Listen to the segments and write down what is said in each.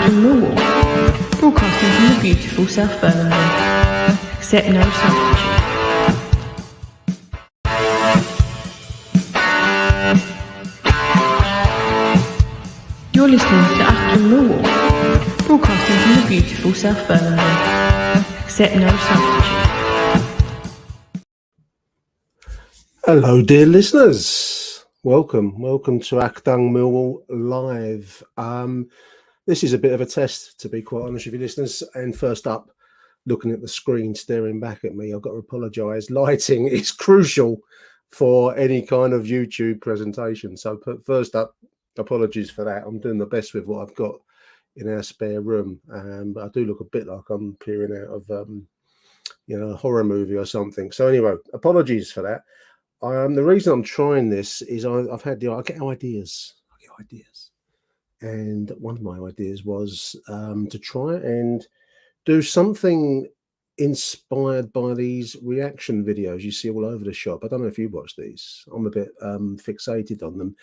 Acton, Millwall, broadcasting from the beautiful South Birmingham. Accept no substitute. You're listening to Acton, Millwall, broadcasting from the beautiful South Birmingham. Accept no substitute. Hello, dear listeners. Welcome to Acton Millwall Live. This is a bit of a test, to be quite honest with you, listeners. And first up, looking at the screen, staring back at me, I've got to apologise. Lighting is crucial for any kind of YouTube presentation. So first up, apologies for that. I'm doing the best with what I've got in our spare room. But I do look a bit like I'm peering out of, a horror movie or something. So anyway, apologies for that. The reason I'm trying this is I get ideas. And one of my ideas was to try and do something inspired by these reaction videos you see all over the shop. I don't know if you watch these. I'm a bit fixated on them.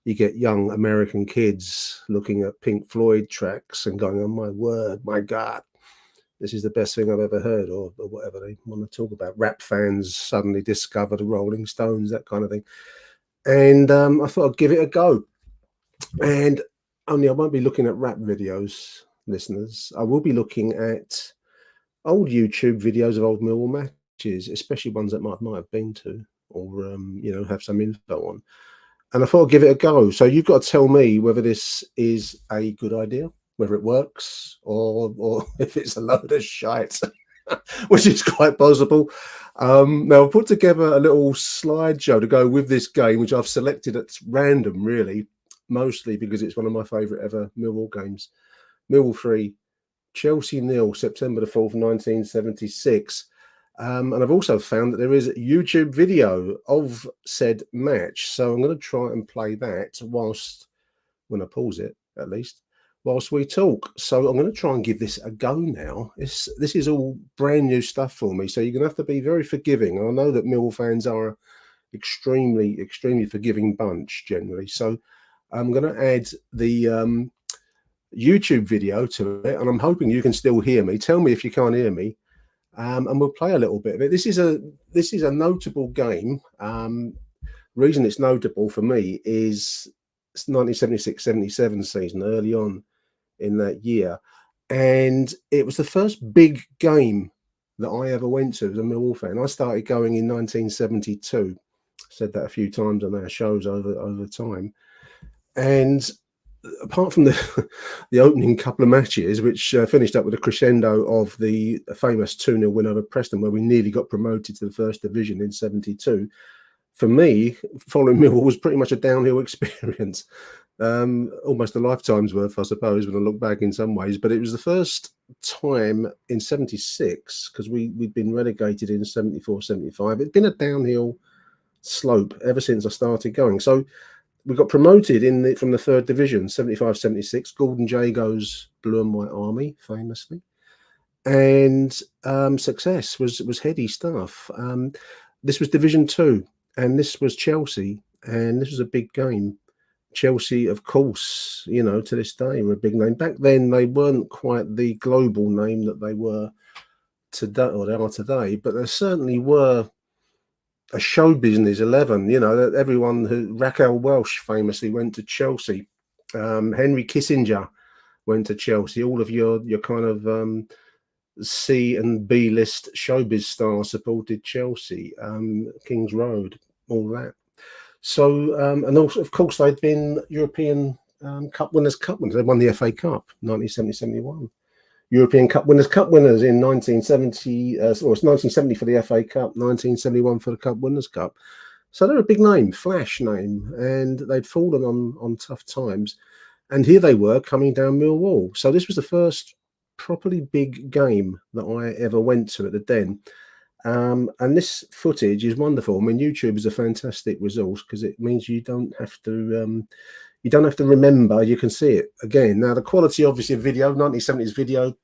You get young American kids looking at Pink Floyd tracks and going, oh my word, my God, this is the best thing I've ever heard, or whatever they want to talk about. Rap fans suddenly discover the Rolling Stones, that kind of thing. And I thought I'd give it a go. And only I won't be looking at rap videos, listeners. I will be looking at old YouTube videos of old Millwall matches, especially ones that might have been to or, have some info on. And I thought I'd give it a go. So you've got to tell me whether this is a good idea, whether it works, or if it's a load of shite, which is quite possible. Now, I've put together a little slideshow to go with this game, which I've selected at random, really, mostly because it's one of my favourite ever Millwall games. Millwall 3, Chelsea 0, September the 4th, 1976. And I've also found that there is a YouTube video of said match. So I'm going to try and play that when I pause it, at least, whilst we talk. So I'm going to try and give this a go now. This is all brand new stuff for me. So you're going to have to be very forgiving. I know that Millwall fans are an extremely, extremely forgiving bunch generally. So I'm going to add the YouTube video to it. And I'm hoping you can still hear me. Tell me if you can't hear me. And we'll play a little bit of it. This is a notable game. Reason it's notable for me is it's 1976-77 season, early on in that year, and it was the first big game that I ever went to as a Millwall fan. I started going in 1972. Said that a few times on our shows over time, and apart from the opening couple of matches, which finished up with a crescendo of the famous 2-0 win over Preston, where we nearly got promoted to the first division in 72, for me, following Millwall was pretty much a downhill experience. Almost a lifetime's worth, I suppose, when I look back in some ways. But it was the first time in 76, because we'd been relegated in 74, 75. It'd been a downhill slope ever since I started going. So we got promoted from the third division, 75-76. Gordon Jago's Blue and White Army, famously. And success was heady stuff. This was Division 2, and this was Chelsea, and this was a big game. Chelsea, of course, to this day, were a big name. Back then, they weren't quite the global name that they were today, or they are today, but there certainly were a show business 11. Everyone Raquel Welch famously went to Chelsea. Henry Kissinger went to Chelsea. All of your kind of C and B list showbiz stars supported Chelsea. Kings Road, all that. So, and also, of course, they'd been European Cup winners. They won the FA Cup 1970-71. European Cup winners in 1970. It's 1970 for the FA Cup, 1971 for the Cup Winners' Cup. So they're a big name, flash name, and they'd fallen on tough times. And here they were coming down Millwall. So this was the first properly big game that I ever went to at the Den. And this footage is wonderful. I mean, YouTube is a fantastic resource because it means you don't have to remember. You can see it again. Now, the quality, obviously, of video, 1970s video,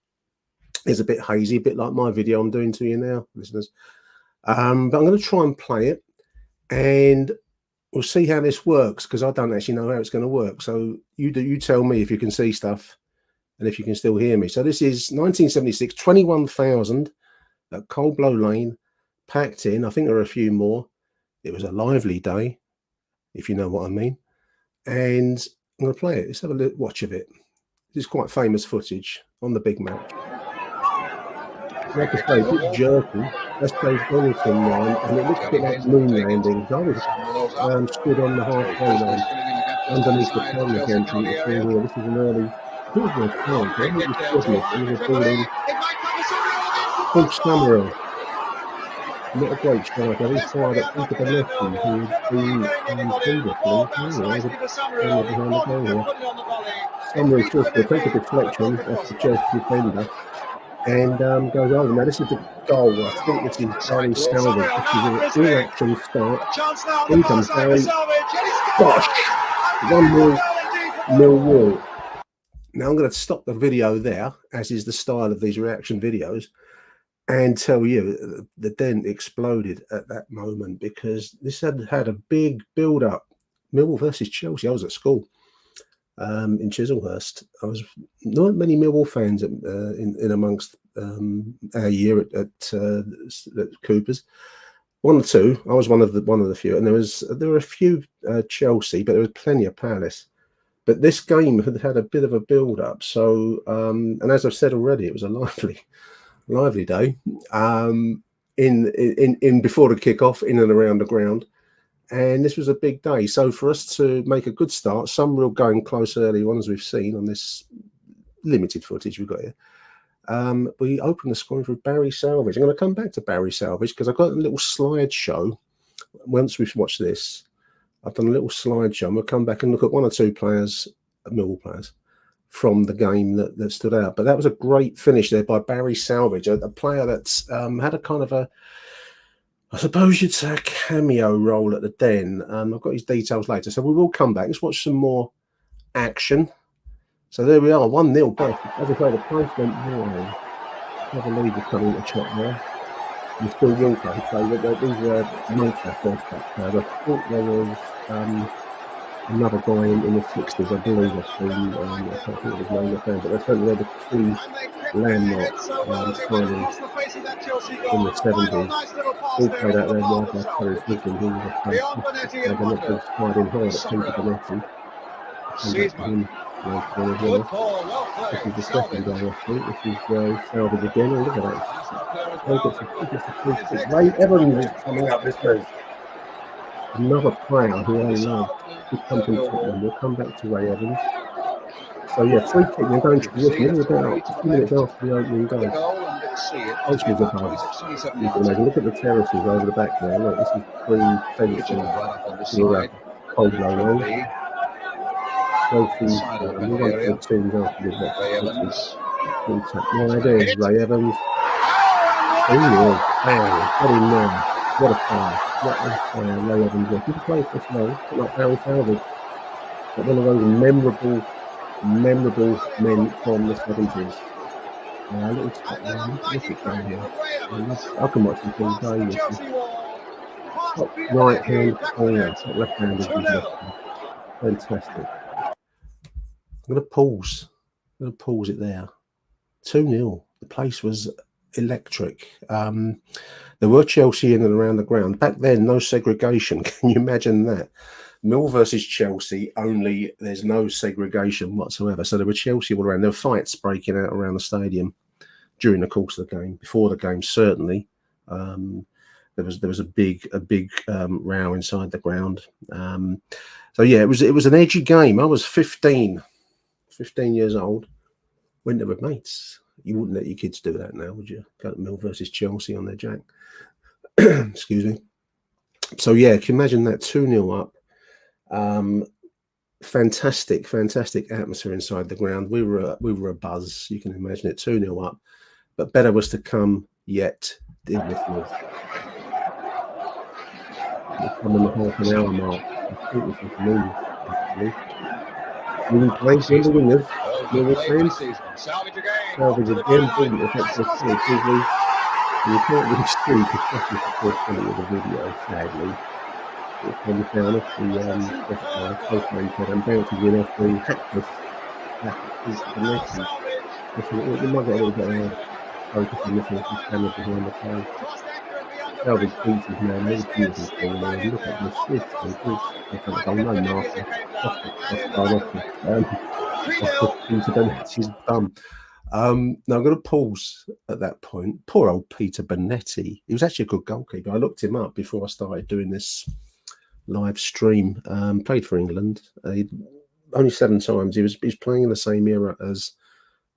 is a bit hazy, a bit like my video I'm doing to you now, listeners. But I'm going to try and play it, and we'll see how this works, because I don't actually know how it's going to work. So you tell me if you can see stuff and if you can still hear me. So this is 1976, 21,000 at Coldblow Lane, packed in. I think there are a few more. It was a lively day, if you know what I mean. And I'm going to play it. Let's have a little watch of it. This is quite famous footage on the big match. Like I say, a bit jerky. That's Dave Donaldson line, and it looks a bit like moon landing. I was stood on the halfway line underneath the camera again. So you can see here, this is an early. I think it was my chance. I think it was Christmas. It was a ball in. Paul Summerall. Not a great striker. He fired at Peter Bonetti, who had been previously behind the goal here. Summerall just will take a deflection off the Chelsea defender and goes over. Now this is the goal. I think this is Barry Salvage. This is an all-action start. In comes Barry. Gosh! 1-0 Millwall. Now I'm going to stop the video there, as is the style of these reaction videos, and tell you the den exploded at that moment, because this had a big build-up. Millwall versus Chelsea. I was at school in Chislehurst. I was not many Millwall fans in amongst our year at Cooper's. One or two. I was one of the few, and there were a few Chelsea, but there was plenty of Palace. But this game had a bit of a build-up. So, and as I've said already, it was a lively day in before the kickoff, in and around the ground, and this was a big day. So for us to make a good start, some real going close early on, as we've seen on this limited footage we've got here, we opened the scoring for Barry Salvage. I'm going to come back to Barry Salvage because I've got a little slideshow. Once we've watched this, I've done a little slideshow, and we'll come back and look at one or two players, Millwall players, from the game that stood out. But that was a great finish there by Barry Salvage, a player that's had a kind of a, I suppose you'd say, a cameo role at the Den. I've got his details later, so we will come back. Let's watch some more action. So there we are, 1-0 back. As I say, the place went wide. I believe it's coming to chop there. And still Walker, so these were Manchester World Cup players. I thought there was another guy in the 60s, I believe I've seen, I can't think of his name offhand, but they're certainly the two landmarks signing in the 70s. All played out there wide by Terry Wisdom, who was a fantastic player, not just tied in hard at Peter Bonetti. This is the second goal, I think. This is Salvage again. Oh, look at that. Ray Evans is coming up this week. Another player who I love. We'll come back to Ray Evans. So yeah, free kick. They're going to Wigan about 2 minutes after the opening goal. Ultimately, the pass. You can imagine. Look at the terraces over the back there. Look, this is pre-fencing. Coldblow Lane. Chelsea, we won't put teams after this. Right there, Ray Evans. Oh, got him there. What a player. What a player, Ray Evans. If you play this role, like Barry Salvage, like one of those memorable men from the 70s. A little look here. I can watch him all day. Top right hand corner, top left hand is fantastic. I'm going to pause it there. 2-0. The place was electric. There were Chelsea in and around the ground. Back then, no segregation. Can you imagine that? Mill versus Chelsea, only there's no segregation whatsoever. So there were Chelsea all around. There were fights breaking out around the stadium during the course of the game. Before the game, certainly. There was a big row inside the ground. So yeah, it was an edgy game. I was 15 years old. Went there with mates. You wouldn't let your kids do that now, would you? Go to Mill versus Chelsea on their jack. Excuse me. So yeah, can you imagine that 2-0 up? Fantastic atmosphere inside the ground. We were a buzz. You can imagine it. 2-0 up, but better was to come yet. Didn't it? We're coming the half an hour mark. I think this is me, actually. We play for the wingers. Salvage again, brilliant effective play. You can't really see because the quality of the video, sadly. It comes down off the post-man and bounces in off the hackness. That is the message. We might get a little bit of focus on this one, some camera behind the play. Salvage beats his man, all beautiful ball there. Look at this in front of goal, no marker. Off Peter Bonetti's bum. Now I'm going to pause at that point. Poor old Peter Bonetti. He was actually a good goalkeeper. I looked him up before I started doing this live stream. Played for England. Only 7 times. He was playing in the same era as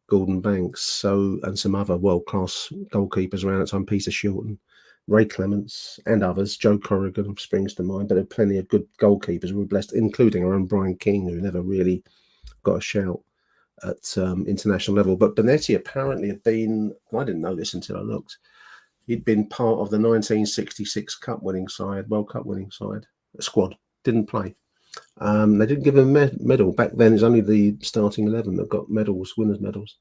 Gordon Banks, and some other world-class goalkeepers around that time. Peter Shilton, Ray Clements, and others. Joe Corrigan springs to mind. But there are plenty of good goalkeepers who were blessed, including our own Brian King, who never really got a shout at international level. But Bonetti apparently had been, I didn't know this until I looked, he'd been part of the 1966 Cup-winning side, World Cup winning side, squad. Didn't play. They didn't give him a medal. Back then, it's only the starting 11 that got medals, winners' medals.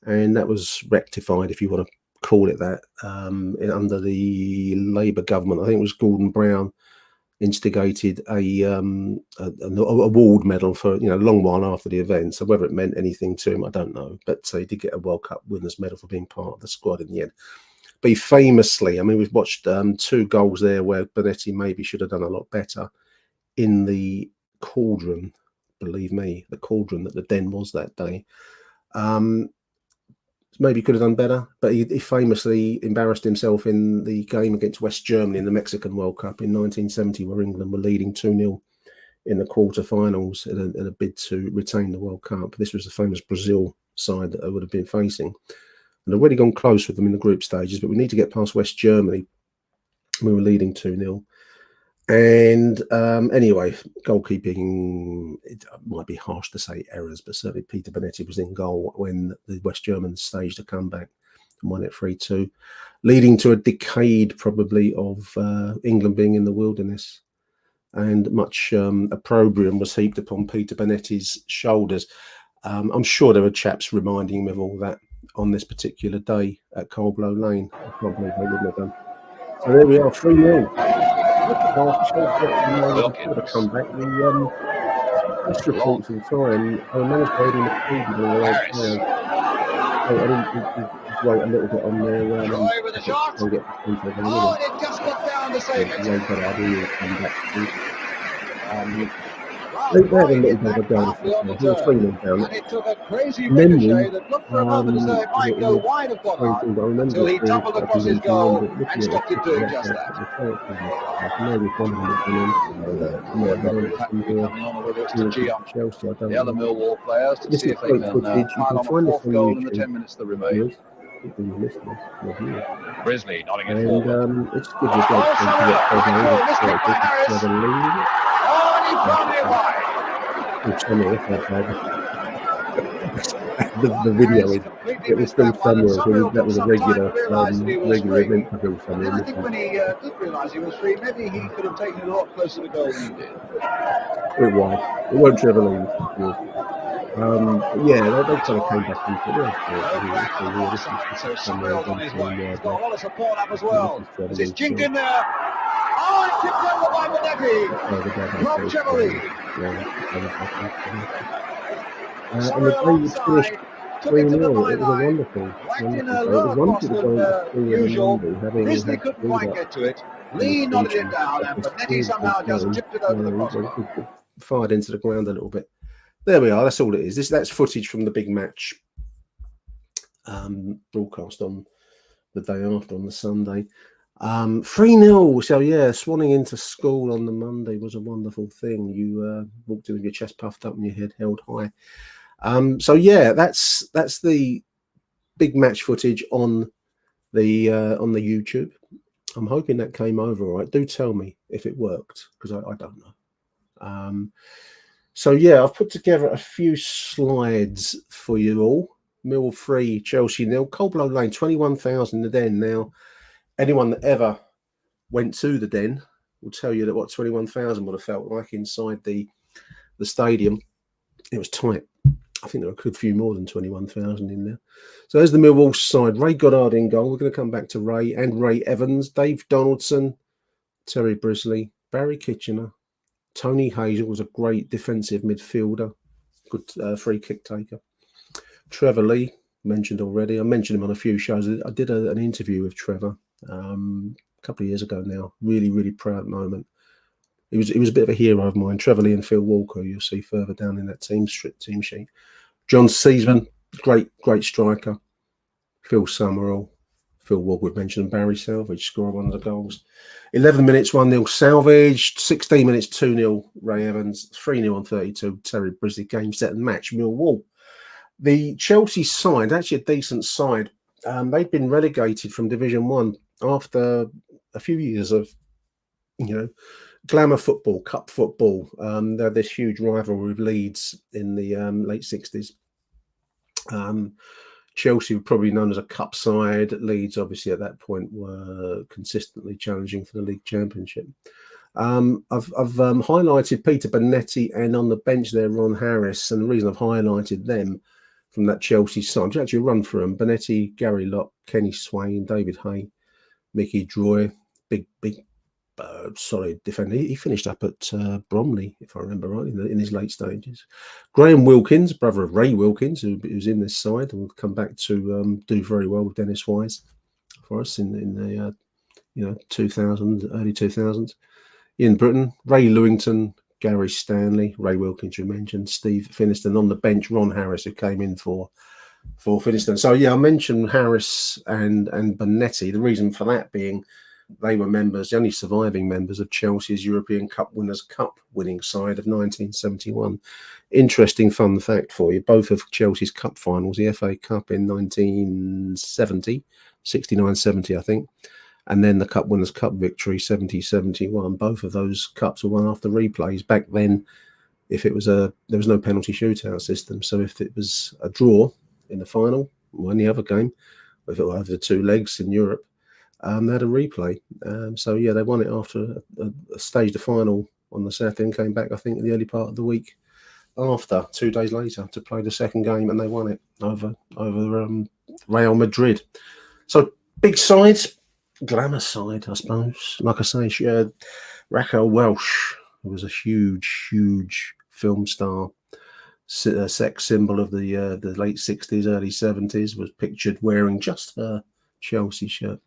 And that was rectified, if you want to call it that, under the Labour government. I think it was Gordon Brown instigated an award medal for a long while after the event. So whether it meant anything to him, I don't know. But he did get a World Cup winners' medal for being part of the squad in the end. But he famously, we've watched 2 goals there where Bonetti maybe should have done a lot better in the cauldron. Believe me, the cauldron that the Den was that day. Maybe could have done better, but he famously embarrassed himself in the game against West Germany in the Mexican World Cup in 1970, where England were leading 2-0 in the quarterfinals in a bid to retain the World Cup. This was the famous Brazil side that I would have been facing. And I've already gone close with them in the group stages, but we need to get past West Germany. We were leading 2-0. And anyway, goalkeeping, it might be harsh to say errors, but certainly Peter Bonetti was in goal when the West Germans staged a comeback and won it 3-2, leading to a decade probably of England being in the wilderness. And much opprobrium was heaped upon Peter Bonetti's shoulders. I'm sure there were chaps reminding him of all that on this particular day at Coldblow Lane. I can't believe they wouldn't have done. So there we are, 3-0. The comeback. The press reports in time, I managed to read the I didn't wrote a little bit on there. Roy with a shot. Oh, it just got down to save it. They had a little bit of a goal. He was 3-0 down. And it took a crazy ricochet that looked for a moment as though it might go wide of Goddard until he toppled across his goal and stopped it doing just that. The other Millwall players to see if they can pile on a 4th goal in the 10 minutes that remain. Grizzly nodding it forward. It's good to He found it wide. The video it was still somewhere. That was a regular event for Bill Sumner. I think when he did realise he was free, maybe he could have taken it a lot closer to goal than he did. It was. It wasn't Trevor Lee. Yeah, they kind of came back into it. So somewhere on his way. He's got a lot of support up as well. It's jinked in there. Oh, it's tipped over by Bonetti. From Trevor Lee. And the play was finished 3-0. It was wonderful. Whacked in a lower cross than usual. Grizzly couldn't quite get to it. Lee nodded it down, and Bonetti somehow just tipped it over the crossbar. Fired into the ground a little bit. There we are. That's all it is. That's footage from the big match broadcast on the day after, on the Sunday. 3-0. So yeah, swanning into school on the Monday was a wonderful thing. You walked in with your chest puffed up and your head held high. So yeah, that's the big match footage on the YouTube. I'm hoping that came over all right. Do tell me if it worked, because I don't know. So yeah, I've put together a few slides for you all. Millwall 3, Chelsea 0. Coldblow Lane, 21,000 in the Den. Now, anyone that ever went to the Den will tell you that what 21,000 would have felt like inside the stadium. It was tight. I think there were a good few more than 21,000 in there. So there's the Millwall side. Ray Goddard in goal. We're going to come back to Ray and Ray Evans, Dave Donaldson, Terry Brisley, Barry Kitchener. Tony Hazel was a great defensive midfielder, good free kick taker. Trevor Lee, mentioned already. I mentioned him on a few shows. I did an interview with Trevor a couple of years ago now. Really, really proud moment. He was a bit of a hero of mine. Trevor Lee and Phil Walker, you'll see further down in that team sheet. John Seasman, great striker. Phil Summerall, Phil Walker, we've mentioned, Barry Salvage scored one of the goals. 11 minutes, 1-0 Salvage. 16 minutes, 2-0 Ray Evans. 3-0 on 32 Terry Brisley. Game, set and match Millwall. The Chelsea side, actually a decent side. They'd been relegated from Division 1 after a few years of, glamour football, cup football. They had this huge rivalry with Leeds in the late 60s. Chelsea were probably known as a cup side. Leeds, obviously, at that point were consistently challenging for the league championship. I've highlighted Peter Bonetti and on the bench there, Ron Harris. And the reason I've highlighted them from that Chelsea side, to actually run through them: Bonetti, Gary Locke, Kenny Swain, David Hay, Mickey Droy, big solid defender. He finished up at Bromley, if I remember right, in his late stages. Graham Wilkins, brother of Ray Wilkins, who's in this side, and will come back to do very well with Dennis Wise for us in the 2000s, early 2000s. In Britain, Ray Lewington, Gary Stanley, Ray Wilkins, you mentioned, Steve Finiston. On the bench, Ron Harris, who came in for Finiston. So yeah, I mentioned Harris and Bonetti. The reason for that being, they were members, the only surviving members of Chelsea's European Cup Winners' Cup winning side of 1971. Interesting fun fact for you: both of Chelsea's cup finals, the FA Cup in 1970, 69-70, I think, and then the Cup Winners' Cup victory 70-71. Both of those cups were won after replays. Back then, if it was there was no penalty shootout system, so if it was a draw in the final or any other game, if it were over the two legs in Europe, they had a replay. So yeah, they won it after a staged final on the Saturday and came back, I think, in the early part of the week after, 2 days later, to play the second game, and they won it over Real Madrid. So big sides, glamour side, I suppose. Like I say, Raquel Welch, who was a huge film star, sex symbol of the late 60s, early 70s, was pictured wearing just her Chelsea shirt.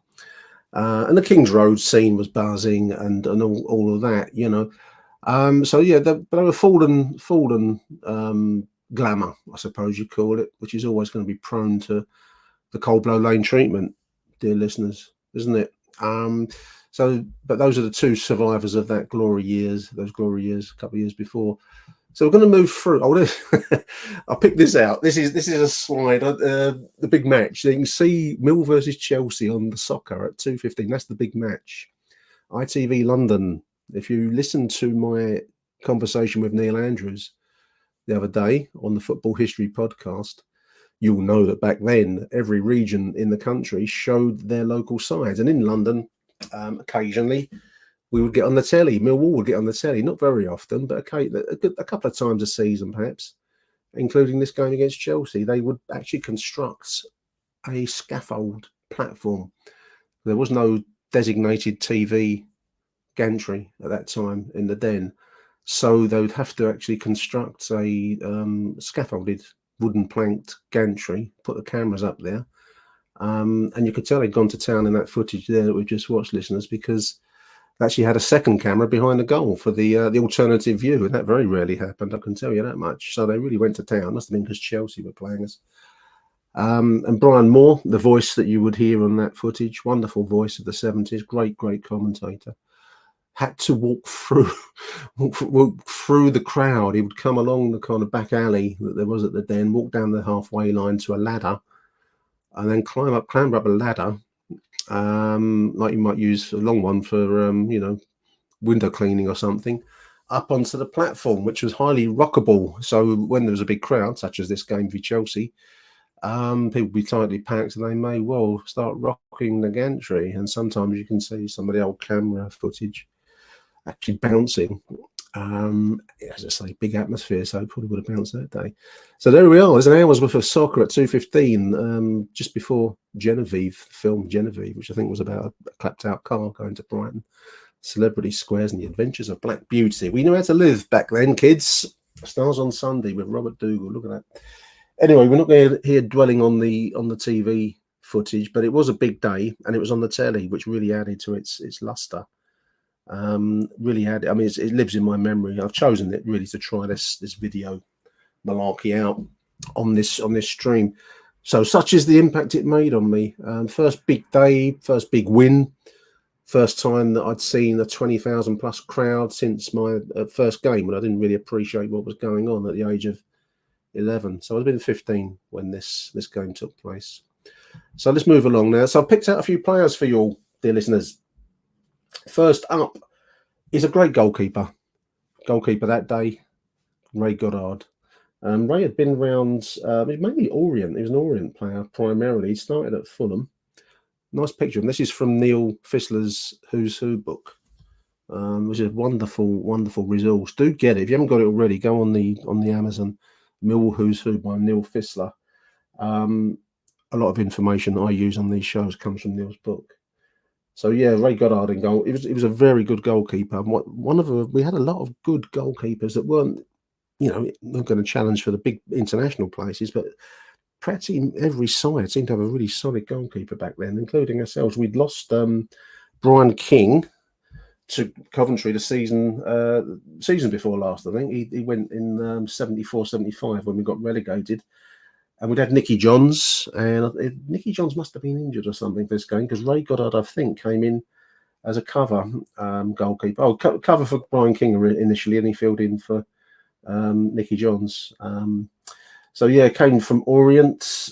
And the King's Road scene was buzzing and all of that, So yeah, they were fallen glamour, I suppose you call it, which is always going to be prone to the Coldblow Lane treatment, dear listeners, isn't it? But those are the two survivors of those glory years, a couple of years before. So we're going to move through. I'll pick this out. This is a slide, the big match. So you can see Mill versus Chelsea on the soccer at 2:15. That's the big match. ITV London. If you listen to my conversation with Neil Andrews the other day on the Football History podcast, you'll know that back then every region in the country showed their local sides. And in London, occasionally, we would get on the telly. Millwall would get on the telly, not very often, but a couple of times a season, perhaps, including this game against Chelsea. They would actually construct a scaffold platform. There was no designated TV gantry at that time in the den, so they would have to actually construct a scaffolded, wooden planked gantry, put the cameras up there, and you could tell they'd gone to town in that footage there that we've just watched, listeners, because actually had a second camera behind the goal for the alternative view, and that very rarely happened, I can tell you that much. So they really went to town. Must have been because Chelsea were playing us. And Brian Moore, the voice that you would hear on that footage, wonderful voice of the 70s, great commentator, had to walk through the crowd. He would come along the kind of back alley that there was at the den, walk down the halfway line to a ladder, and then clamber up a ladder, like you might use a long one for window cleaning or something, up onto the platform, which was highly rockable. So when there was a big crowd, such as this game for Chelsea, people would be tightly packed and they may well start rocking the gantry. And sometimes you can see some of the old camera footage actually bouncing. As I say, big atmosphere, so it probably would have bounced that day. So there we are. There's an hour's worth of soccer at 2:15, just before Genevieve, film Genevieve, which I think was about a clapped out car going to Brighton, Celebrity Squares and the Adventures of Black Beauty. We knew how to live back then, kids. Stars on Sunday with Robert Dougal. Look at that. Anyway, we're not going to here dwelling on the TV footage, but it was a big day, and it was on the telly, which really added to its luster. Really added. I mean, it lives in my memory. I've chosen it really to try this video malarkey out on this stream. So such is the impact it made on me. First big day, first big win, first time that I'd seen a 20,000 plus crowd since my first game, when I didn't really appreciate what was going on at the age of 11. So I'd been 15 when this game took place. So let's move along now. So I've picked out a few players for you all, dear listeners. First up is a great goalkeeper that day, Ray Goddard. Ray had been around mainly Orient. He was an Orient player primarily. He started at Fulham. Nice picture. And this is from Neil Fissler's Who's Who book, which is a wonderful resource. Do get it. If you haven't got it already, go on the Amazon. Millwall Who's Who by Neil Fissler. A lot of information I use on these shows comes from Neil's book. So yeah, Ray Goddard in goal. It was a very good goalkeeper. We had a lot of good goalkeepers that weren't, not going to challenge for the big international places, but practically every side seemed to have a really solid goalkeeper back then, including ourselves. We'd lost Brian King to Coventry the season before last. I think he went in 74-75 when we got relegated. And we'd had Nicky Johns, and Nicky Johns must have been injured or something for this game, because Ray Goddard, I think, came in as a cover goalkeeper. Oh, cover for Brian King initially, and he filled in for Nicky Johns. So yeah, came from Orient,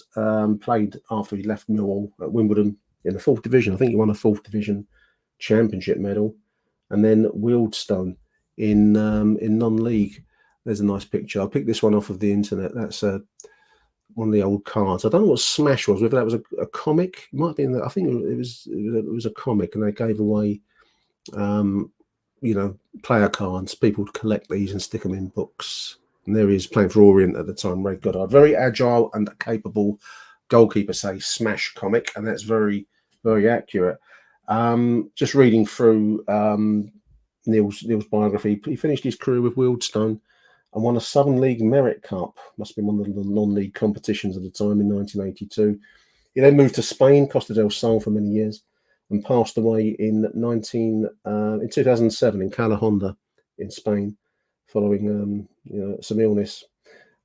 played after he left Millwall at Wimbledon in the 4th division. I think he won a 4th division championship medal, and then Wealdstone in non-league. There's a nice picture. I picked this one off of the internet. That's one of the old cards. I don't know what Smash was, whether that was a comic. It might be. I think it was a comic, and they gave away, player cards. People would collect these and stick them in books. And there he is playing for Orient at the time, Ray Goddard. Very agile and capable goalkeeper, say Smash comic, and that's very, very accurate. Just reading through Neil's biography, he finished his career with Wealdstone and won a Southern League Merit Cup. Must have been one of the non-league competitions at the time in 1982. He then moved to Spain, Costa del Sol for many years, and passed away in 2007 in Calahonda in Spain, following some illness.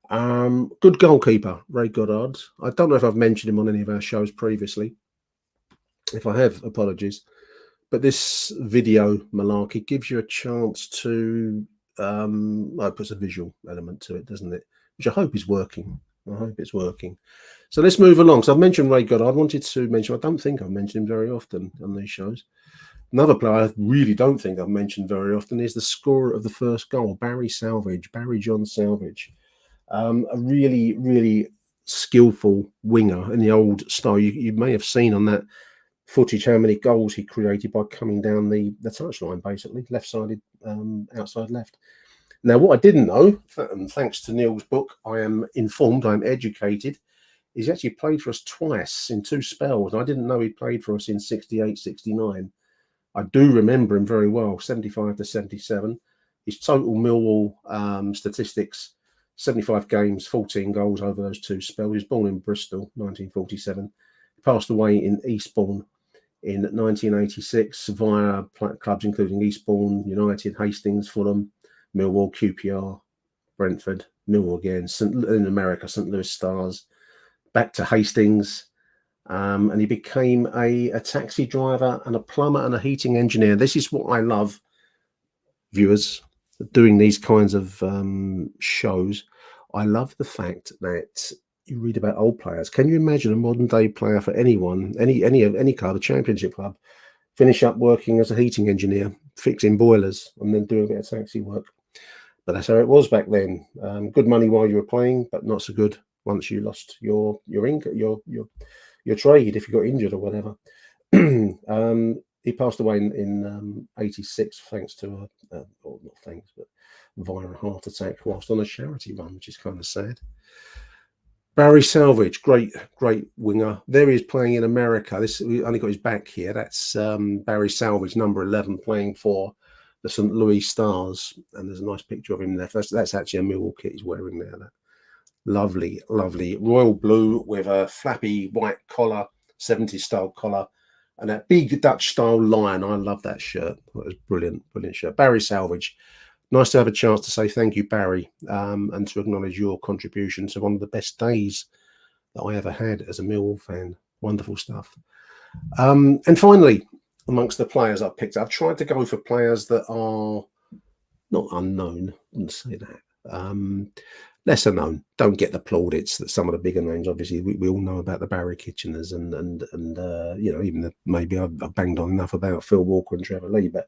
Good goalkeeper, Ray Goddard. I don't know if I've mentioned him on any of our shows previously. If I have, apologies. But this video malarkey gives you a chance to it puts a visual element to it, doesn't it? Which I hope is working. I hope it's working. So let's move along. So I've mentioned Ray Goddard. I wanted to mention, I don't think I've mentioned him very often on these shows. Another player I really don't think I've mentioned very often is the scorer of the first goal, Barry John Salvage. A really, really skillful winger in the old style. You may have seen on that footage how many goals he created by coming down the touchline, basically, left-sided, outside left. Now, what I didn't know, and thanks to Neil's book, I am informed, I'm educated, he's actually played for us twice in 2 spells. And I didn't know he played for us in 68, 69. I do remember him very well, 75 to 77. His total Millwall statistics, 75 games, 14 goals over those 2 spells. He was born in Bristol, 1947. He passed away in Eastbourne in 1986 via clubs including Eastbourne, United, Hastings, Fulham, Millwall, QPR, Brentford, Millwall again, in America, St. Louis Stars, back to Hastings. And he became a taxi driver and a plumber and a heating engineer. This is what I love, viewers, doing these kinds of shows. I love the fact that you read about old players. Can you imagine a modern day player for anyone, any club, a championship club, finish up working as a heating engineer, fixing boilers, and then doing a bit of taxi work? But that's how it was back then. Good money while you were playing, but not so good once you lost your trade, if you got injured or whatever. He passed away in 86 thanks to via a heart attack whilst on a charity run, which is kind of sad. Barry Salvage, great winger. There he is playing in America. We only got his back here. That's Barry Salvage, number 11, playing for the St. Louis Stars. And there's a nice picture of him there. That's actually a Millwall kit he's wearing there. Lovely, lovely royal blue with a flappy white collar, 70s style collar, and that big Dutch style lion. I love that shirt. That was brilliant, brilliant shirt. Barry Salvage. Nice to have a chance to say thank you, Barry, and to acknowledge your contribution to one of the best days that I ever had as a Millwall fan. Wonderful stuff. And finally, amongst the players I've picked, I've tried to go for players that are not unknown. I wouldn't say that. Lesser known. Don't get the plaudits that some of the bigger names. Obviously, we all know about the Barry Kitcheners and you know, even maybe I've banged on enough about Phil Walker and Trevor Lee, but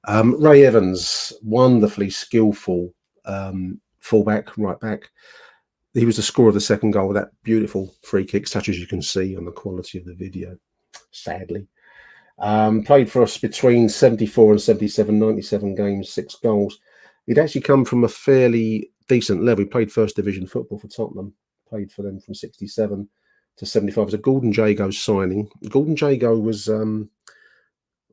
Ray Evans, wonderfully skillful fullback, right back. He was the scorer of the second goal with that beautiful free kick, such as you can see on the quality of the video. Sadly, played for us between 74 and 77, 97 games, 6 goals. He'd actually come from a fairly decent level. He played first division football for Tottenham, played for them from 67 to 75. It was a Gordon Jago signing. Gordon Jago was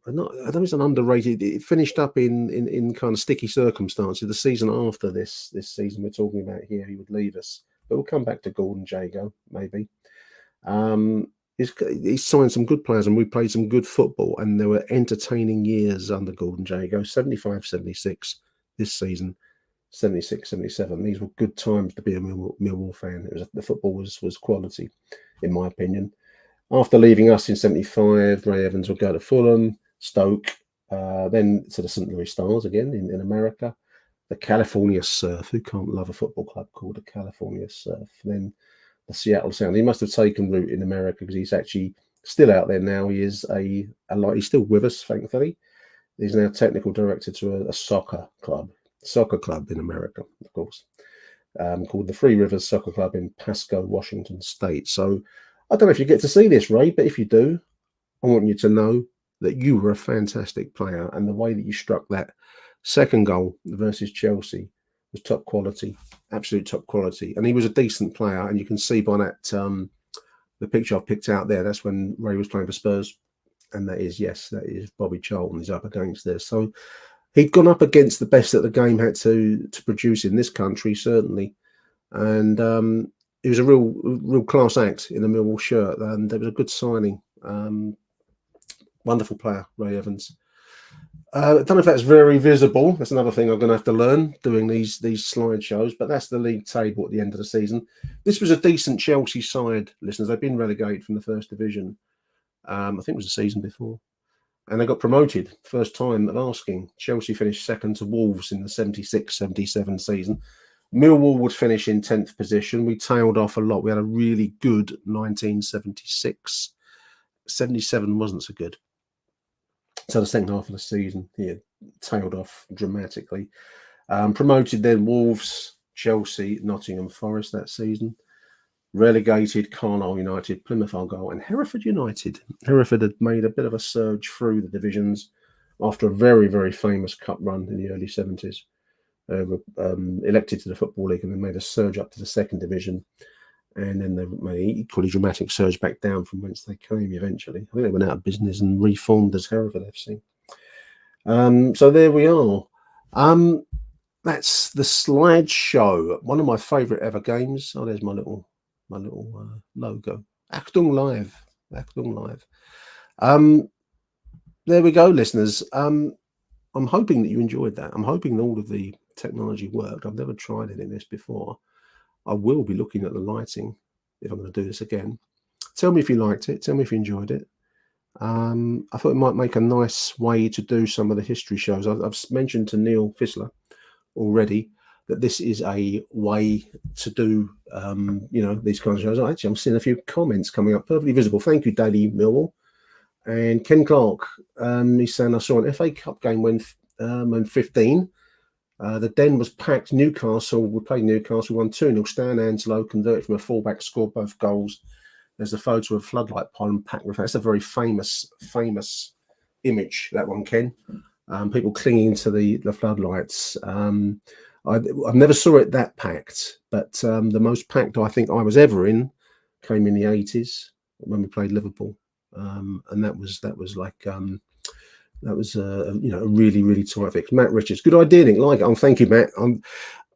I don't know, it's an underrated. It finished up in kind of sticky circumstances. The season after this season we're talking about here, he would leave us. But we'll come back to Gordon Jago maybe. He's signed some good players and we played some good football, and there were entertaining years under Gordon Jago. 75, 76 this season, 76, 77. These were good times to be a Millwall fan. The football was quality, in my opinion. After leaving us in 75, Ray Evans would go to Fulham, Stoke, then to the St. Louis Stars again in America. The California Surf. Who can't love a football club called the California Surf? Then the Seattle Sound. He must have taken root in America because he's actually still out there now. He is he's still with us, thankfully. He's now technical director to a soccer club in America, of course, called the Three Rivers Soccer Club in Pasco, Washington State. So I don't know if you get to see this, Ray, but if you do, I want you to know that you were a fantastic player, and the way that you struck that second goal versus Chelsea was top quality, absolute top quality. And he was a decent player, and you can see by that the picture I've picked out there, that's when Ray was playing for Spurs, and that is Bobby Charlton he's up against there. So he'd gone up against the best that the game had to produce in this country, certainly, and it was a real class act in a Millwall shirt, and it was a good signing. Wonderful player, Ray Evans. I don't know if that's very visible. That's another thing I'm going to have to learn doing these slideshows, but that's the league table at the end of the season. This was a decent Chelsea side, listeners. They've been relegated from the first division. I think it was the season before. And they got promoted, first time at asking. Chelsea finished second to Wolves in the 76-77 season. Millwall would finish in 10th position. We tailed off a lot. We had a really good 1976. 77 wasn't so good. So the second half of the season, he tailed off dramatically. Promoted then Wolves, Chelsea, Nottingham Forest that season. Relegated Carlisle United, Plymouth Argyle, and Hereford United. Hereford had made a bit of a surge through the divisions after a very, very famous cup run in the early 70s. They were elected to the Football League and then made a surge up to the second division. And then they made an equally dramatic surge back down from whence they came eventually. I think they went out of business and reformed as Hereford FC. So there we are. That's the slideshow. One of my favourite ever games. Oh, there's my little logo. Achtung Live. Achtung Live. There we go, listeners. I'm hoping that you enjoyed that. I'm hoping that all of the technology worked. I've never tried any of this before. I will be looking at the lighting if I'm going to do this again. Tell me if you liked it. Tell me if you enjoyed it. I thought it might make a nice way to do some of the history shows. I've mentioned to Neil Fissler already that this is a way to do, these kinds of shows. Actually, I'm seeing a few comments coming up, perfectly visible. Thank you, Daily Millwall. And Ken Clark, he's saying, I saw an FA Cup game when 15. The Den was packed. We played Newcastle, won 2-0. Stan Angelo converted from a fullback, scored both goals. There's a photo of floodlight pollen packed with. That's a very famous image, that one, Ken. People clinging to the floodlights. I never saw it that packed, but the most packed I think I was ever in came in the 80s when we played Liverpool, and that was a really, really tight fix. Matt Richards, good idea, Nick. Like it. Thank you, Matt.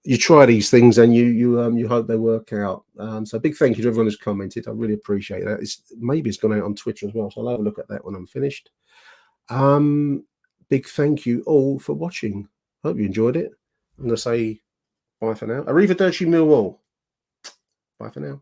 you try these things and you hope they work out. So big thank you to everyone who's commented. I really appreciate that. Maybe it's gone out on Twitter as well, so I'll have a look at that when I'm finished. Big thank you all for watching. Hope you enjoyed it. I'm going to say bye for now. Arrivederci Millwall. Bye for now.